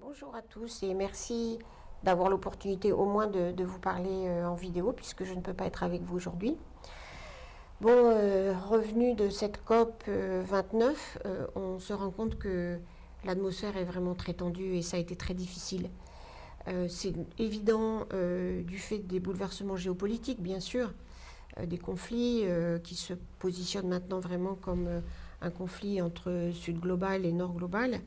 Bonjour à tous et merci d'avoir l'opportunité au moins de vous parler en vidéo puisque je ne peux pas être avec vous aujourd'hui. Bon, revenu de cette COP 29, on se rend compte que l'atmosphère est vraiment très tendue et ça a été très difficile. C'est évident du fait des bouleversements géopolitiques, bien sûr, des conflits qui se positionnent maintenant vraiment comme un conflit entre Sud global et Nord global.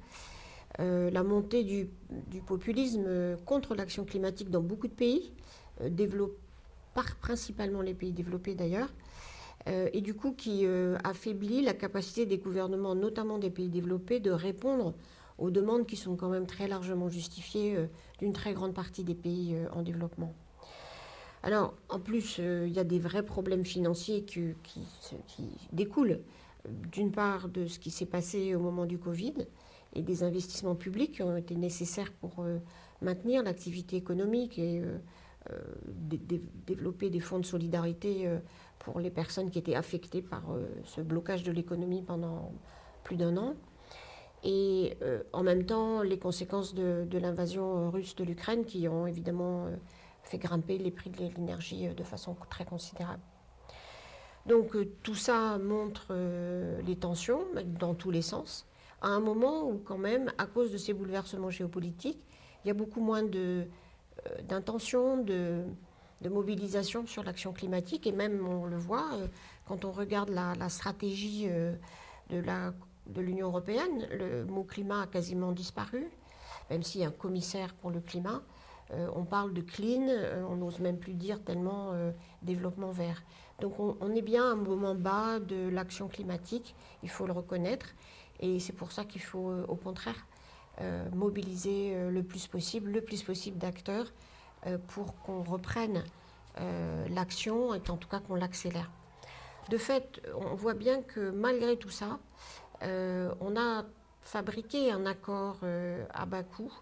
La montée du populisme contre l'action climatique dans beaucoup de pays, principalement les pays développés d'ailleurs, et du coup qui affaiblit la capacité des gouvernements, notamment des pays développés, de répondre aux demandes qui sont quand même très largement justifiées d'une très grande partie des pays en développement. En plus, il y a des vrais problèmes financiers qui découlent d'une part de ce qui s'est passé au moment du Covid et des investissements publics qui ont été nécessaires pour maintenir l'activité économique et développer des fonds de solidarité pour les personnes qui étaient affectées par ce blocage de l'économie pendant plus d'un an. Et en même temps, les conséquences de l'invasion russe de l'Ukraine qui ont évidemment fait grimper les prix de l'énergie de façon très considérable. Donc tout ça montre les tensions dans tous les sens, à un moment où quand même, à cause de ces bouleversements géopolitiques, il y a beaucoup moins d'intention, de mobilisation sur l'action climatique, et même on le voit quand on regarde la stratégie de l'Union européenne, le mot climat a quasiment disparu, même s'il y a un commissaire pour le climat. On parle de clean, on n'ose même plus dire tellement développement vert. Donc on est bien à un moment bas de l'action climatique, il faut le reconnaître, et c'est pour ça qu'il faut au contraire mobiliser le plus possible d'acteurs pour qu'on reprenne l'action et qu'en tout cas qu'on l'accélère. De fait, on voit bien que malgré tout ça, on a fabriqué un accord à bas coût,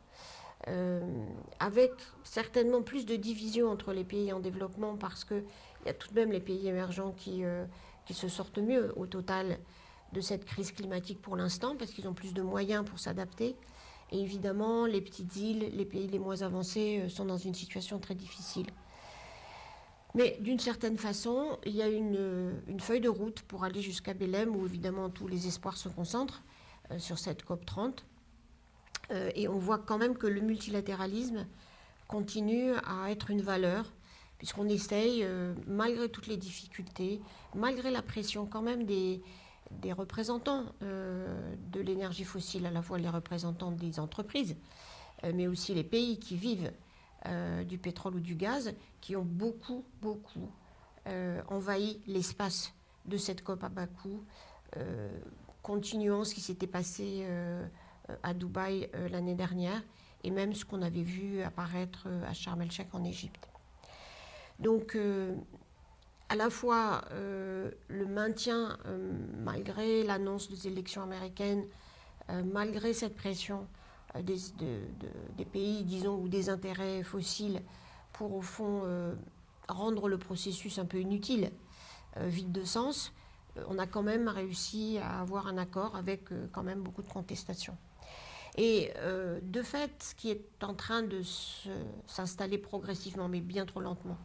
avec certainement plus de division entre les pays en développement parce qu'il y a tout de même les pays émergents qui se sortent mieux au total de cette crise climatique pour l'instant parce qu'ils ont plus de moyens pour s'adapter. Et évidemment, les petites îles, les pays les moins avancés sont dans une situation très difficile. Mais d'une certaine façon, il y a une feuille de route pour aller jusqu'à Belém où évidemment tous les espoirs se concentrent sur cette COP 30. Et on voit quand même que le multilatéralisme continue à être une valeur, puisqu'on essaye, malgré toutes les difficultés, malgré la pression quand même des représentants de l'énergie fossile, à la fois les représentants des entreprises, mais aussi les pays qui vivent du pétrole ou du gaz, qui ont beaucoup envahi l'espace de cette COP à Bakou, continuant ce qui s'était passé à Dubaï l'année dernière, et même ce qu'on avait vu apparaître à Sharm el-Sheikh en Égypte. Donc, à la fois le maintien, malgré l'annonce des élections américaines, malgré cette pression des pays, disons, ou des intérêts fossiles, pour au fond rendre le processus un peu inutile, vide de sens, on a quand même réussi à avoir un accord avec quand même beaucoup de contestations. Et de fait, ce qui est en train de s'installer progressivement, mais bien trop lentement,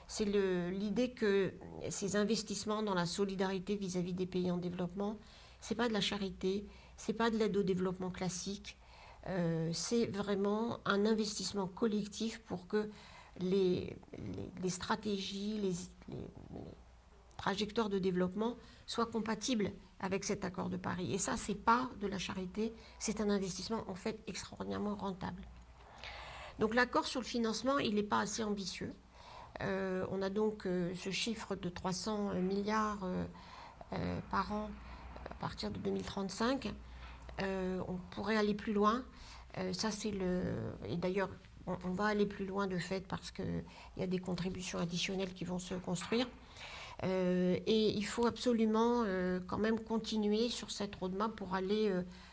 c'est l'idée que ces investissements dans la solidarité vis-à-vis des pays en développement, c'est pas de la charité, c'est pas de l'aide au développement classique, c'est vraiment un investissement collectif pour que les stratégies, les trajectoires de développement soient compatibles avec cet accord de Paris. Et ça, c'est pas de la charité, c'est un investissement en fait extraordinairement rentable. Donc l'accord sur le financement, il n'est pas assez ambitieux. On a donc ce chiffre de 300 milliards par an à partir de 2035. On pourrait aller plus loin. Ça, c'est et d'ailleurs, on va aller plus loin de fait parce qu'il y a des contributions additionnelles qui vont se construire. Et il faut absolument quand même continuer sur cette roadmap pour aller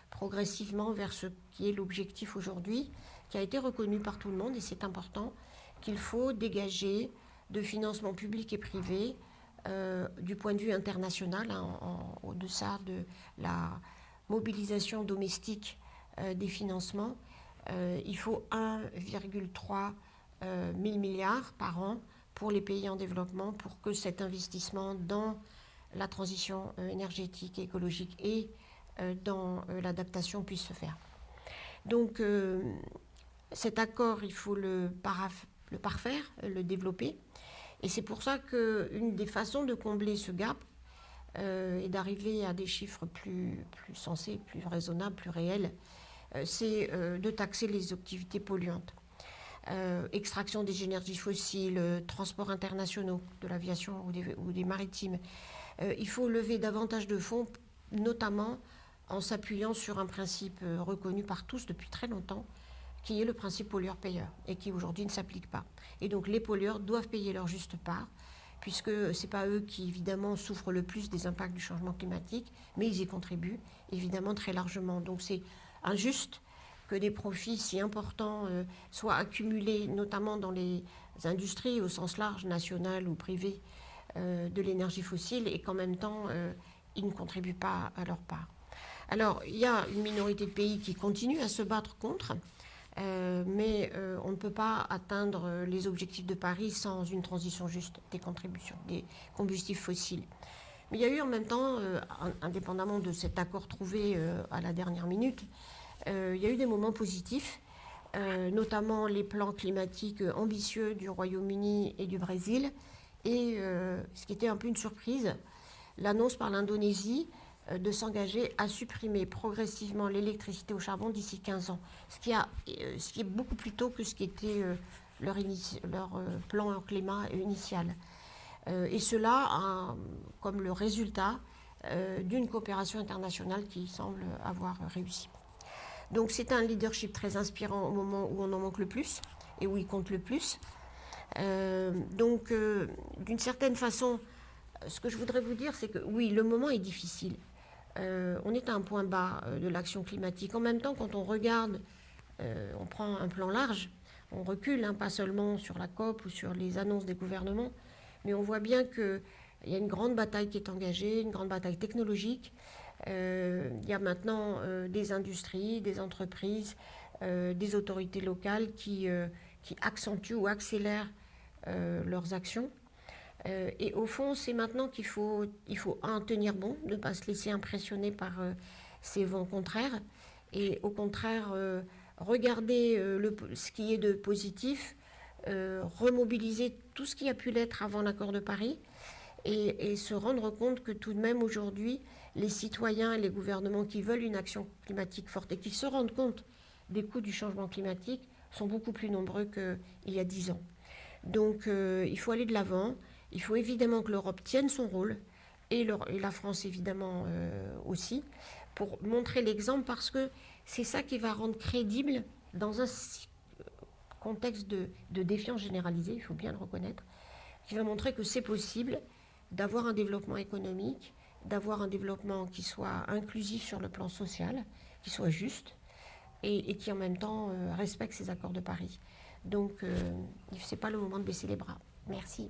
progressivement vers ce qui est l'objectif aujourd'hui, qui a été reconnu par tout le monde, et c'est important, qu'il faut dégager de financement public et privé du point de vue international, au-deçà de la mobilisation domestique des financements, il faut 1,3 milliard par an pour les pays en développement pour que cet investissement dans la transition énergétique et écologique et dans l'adaptation puisse se faire. Donc cet accord, il faut le parfaire, le développer. Et c'est pour ça qu'une des façons de combler ce gap et d'arriver à des chiffres plus sensés, plus raisonnables, plus réels, c'est de taxer les activités polluantes. Extraction des énergies fossiles, transports internationaux de l'aviation ou des maritimes. Il faut lever davantage de fonds, notamment en s'appuyant sur un principe reconnu par tous depuis très longtemps, qui est le principe pollueur-payeur, et qui aujourd'hui ne s'applique pas. Et donc les pollueurs doivent payer leur juste part, puisque ce n'est pas eux qui, évidemment, souffrent le plus des impacts du changement climatique, mais ils y contribuent, évidemment, très largement. Donc c'est injuste que des profits si importants soient accumulés, notamment dans les industries au sens large, nationales ou privées, de l'énergie fossile, et qu'en même temps, ils ne contribuent pas à leur part. Alors, il y a une minorité de pays qui continuent à se battre contre, mais on ne peut pas atteindre les objectifs de Paris sans une transition juste des contributions, des combustibles fossiles. Mais il y a eu en même temps, indépendamment de cet accord trouvé à la dernière minute, il y a eu des moments positifs, notamment les plans climatiques ambitieux du Royaume-Uni et du Brésil, et ce qui était un peu une surprise, l'annonce par l'Indonésie de s'engager à supprimer progressivement l'électricité au charbon d'ici 15 ans, ce qui est beaucoup plus tôt que ce qui était leur plan climat initial. Et cela comme le résultat d'une coopération internationale qui semble avoir réussi. Donc c'est un leadership très inspirant au moment où on en manque le plus et où il compte le plus. Donc d'une certaine façon, ce que je voudrais vous dire, c'est que oui, le moment est difficile. On est à un point bas de l'action climatique. En même temps, quand on regarde, on prend un plan large, on recule, hein, pas seulement sur la COP ou sur les annonces des gouvernements, mais on voit bien qu'il y a une grande bataille qui est engagée, une grande bataille technologique. Il y a maintenant des industries, des entreprises, des autorités locales qui accentuent ou accélèrent leurs actions. Et au fond, c'est maintenant qu'il faut en tenir bon, ne pas se laisser impressionner par ces vents contraires, et au contraire, regarder ce qui est de positif, remobiliser tout ce qui a pu l'être avant l'accord de Paris, et se rendre compte que tout de même aujourd'hui, les citoyens et les gouvernements qui veulent une action climatique forte et qui se rendent compte des coûts du changement climatique sont beaucoup plus nombreux qu'il y a 10 ans. Donc il faut aller de l'avant. Il faut évidemment que l'Europe tienne son rôle, et la France évidemment aussi, pour montrer l'exemple, parce que c'est ça qui va rendre crédible, dans un contexte de défiance généralisée, il faut bien le reconnaître, qui va montrer que c'est possible d'avoir un développement économique, d'avoir un développement qui soit inclusif sur le plan social, qui soit juste, et qui en même temps respecte ces accords de Paris. Donc, ce n'est pas le moment de baisser les bras. Merci.